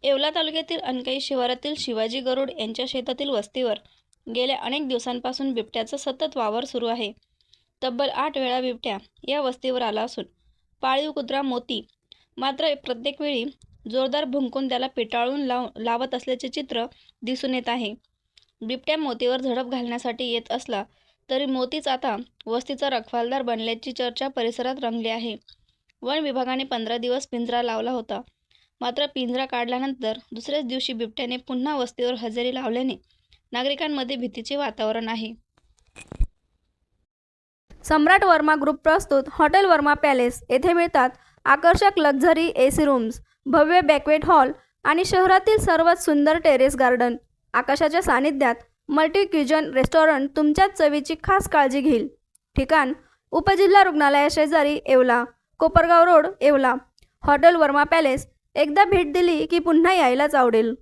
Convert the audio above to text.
येवला तालुक्यातील अनकाई शिवारातील शिवाजी गरुड यांच्या शेतातील वस्तीवर गेल्या अनेक दिवसांपासून बिबट्याचा सतत वावर सुरू आहे. तब्बल 8 वेळा बिबट्या या वस्तीवर आला असून पाळीव कुत्रा मोती मात्र प्रत्येक वेळी जोरदार भुंकून त्याला पिटाळून लावत असल्याचे चित्र दिसून येत आहे. बिबट्या मोतीवर झडप घालण्यासाठी येत असला तरी मोतीच आता वस्तीचा रखवालदार बनल्याची चर्चा परिसरात रंगली आहे. वन विभागाने 15 दिवस पिंजरा लावला होता. मात्र पिंजरा काढल्यानंतर दुसऱ्याच दिवशी बिबट्याने पुन्हा वस्तीवर हजेरी लावल्याने नागरिकांमध्ये भीतीचे वातावरण आहे. सम्राट वर्मा ग्रुप प्रस्तुत हॉटेल वर्मा पॅलेस येथे मिळतात आकर्षक लक्झरी एसी रूम्स, भव्य बॅक्वेट हॉल आणि शहरातील सर्वात सुंदर टेरेस गार्डन. आकाशाच्या सानिध्यात मल्टी क्युजन रेस्टॉरंट तुमच्याच चवीची खास काळजी घेईल. ठिकाण उपजिल्हा रुग्णालयाशेजारी Yeola, Kopargaon road, Yeola. Hotel Verma palace एकदा भेट दिली की पुन्हा यायलाच आवडेल.